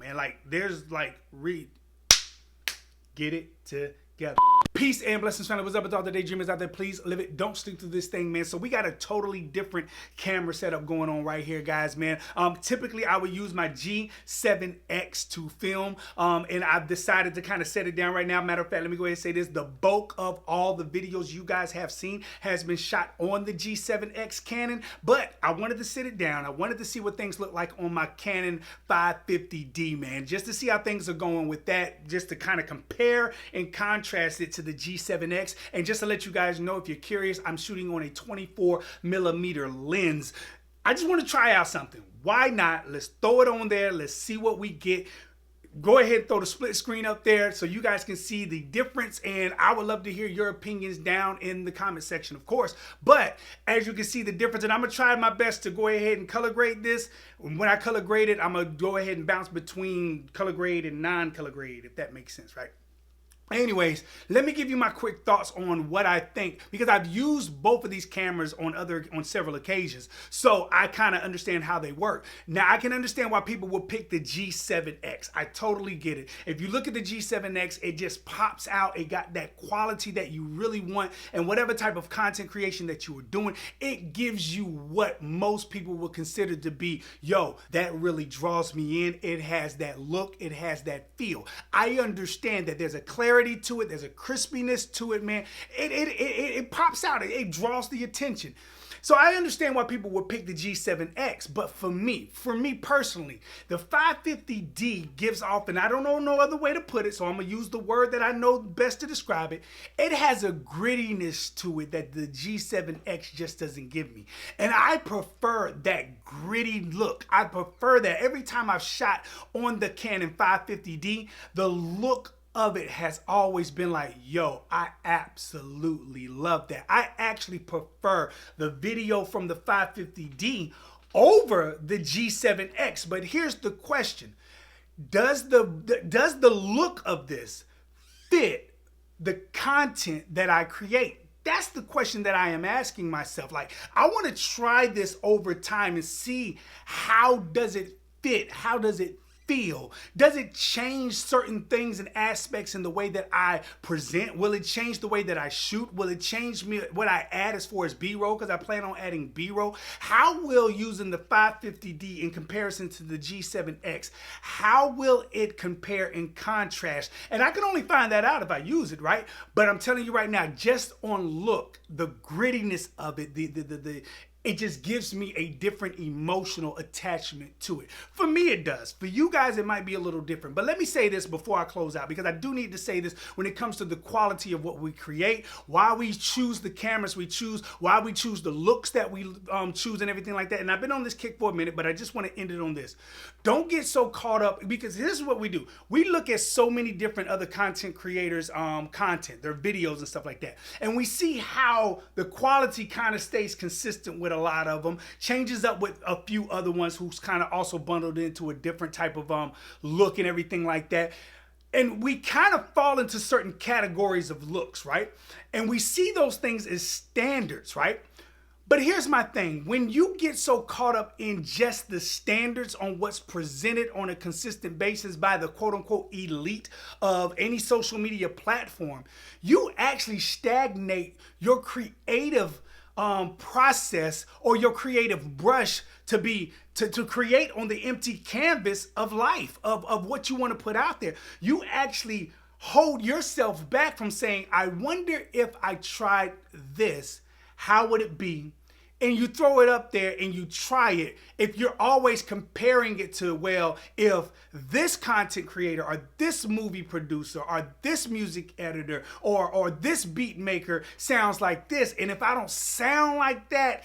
man. Like, there's like, get it together. Peace and blessings, family. What's up with all the daydreamers out there? Please live it. Don't stick to this thing, man. So we got a totally different camera setup going on right here, guys, man. Typically, I would use my G7X to film, and I've decided to kind of set it down right now. Matter of fact, let me go ahead and say this. The bulk of all the videos you guys have seen has been shot on the G7X Canon, but I wanted to sit it down. I wanted to see what things look like on my Canon 550D, man, just to see how things are going with that, just to kind of compare and contrast it to the G7X. And just to let you guys know, if you're curious, I'm shooting on a 24mm lens. I just want to try out something. Why not? Let's throw it on there. Let's see what we get. Go ahead and throw the split screen up there so you guys can see the difference, and I would love to hear your opinions down in the comment section, of course. But as you can see the difference, and I'm gonna try my best to go ahead and color grade this. When I color grade it, I'm gonna go ahead and bounce between color grade and non-color grade, if that makes sense, right? Anyways, let me give you my quick thoughts on what I think, because I've used both of these cameras on several occasions, so I kind of understand how they work. Now, I can understand why people will pick the G7X. I totally get it. If you look at the G7X, it just pops out. It got that quality that you really want, and whatever type of content creation that you are doing, it gives you what most people would consider to be, yo, that really draws me in. It has that look. It has that feel. I understand that there's a clarity to it, there's a crispiness to it, man. It pops out, it draws the attention. So I understand why people would pick the G7X, but for me personally, the 550D gives off, and I don't know no other way to put it, so I'm gonna use the word that I know best to describe it. It has a grittiness to it that the G7X just doesn't give me. And I prefer that gritty look. I prefer that. Every time I've shot on the Canon 550D, the look of it has always been like, yo, I absolutely love that. I actually prefer the video from the 550D over the G7X. But here's the question. Does the look of this fit the content that I create? That's the question that I am asking myself. Like, I want to try this over time and see, how does it fit? How does it feel? Does it change certain things and aspects in the way that I present? Will it change the way that I shoot? Will it change what I add as far as B-roll? Because I plan on adding B-roll. How will using the 550D in comparison to the G7X, how will it compare and contrast? And I can only find that out if I use it, right? But I'm telling you right now, just on look, the grittiness of it, it just gives me a different emotional attachment to it. For me, it does. For you guys, it might be a little different. But let me say this before I close out, because I do need to say this when it comes to the quality of what we create, why we choose the cameras we choose, why we choose the looks that we choose and everything like that. And I've been on this kick for a minute, but I just want to end it on this. Don't get so caught up, because this is what we do. We look at so many different other content creators' content, their videos and stuff like that. And we see how the quality kind of stays consistent with a lot of them, changes up with a few other ones who's kind of also bundled into a different type of look and everything like that. And we kind of fall into certain categories of looks, right? And we see those things as standards, right? But here's my thing. When you get so caught up in just the standards on what's presented on a consistent basis by the quote unquote elite of any social media platform, you actually stagnate your creative process or your creative brush to create on the empty canvas of life, of what you want to put out there. You actually hold yourself back from saying, I wonder if I tried this, how would it be? And you throw it up there and you try it. If you're always comparing it to, well, if this content creator or this movie producer or this music editor or this beat maker sounds like this, and if I don't sound like that,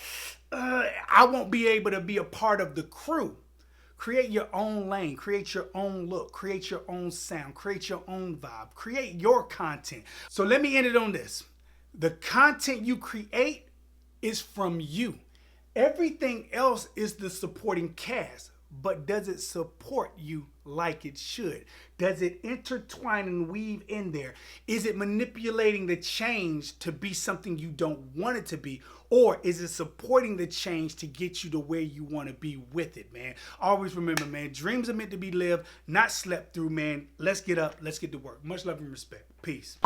I won't be able to be a part of the crew. Create your own lane, create your own look, create your own sound, create your own vibe, create your content. So let me end it on this. The content you create is from you. Everything else is the supporting cast, but does it support you like it should? Does it intertwine and weave in there? Is it manipulating the change to be something you don't want it to be? Or is it supporting the change to get you to where you want to be with it, man? Always remember, man, dreams are meant to be lived, not slept through, man. Let's get up. Let's get to work. Much love and respect. Peace.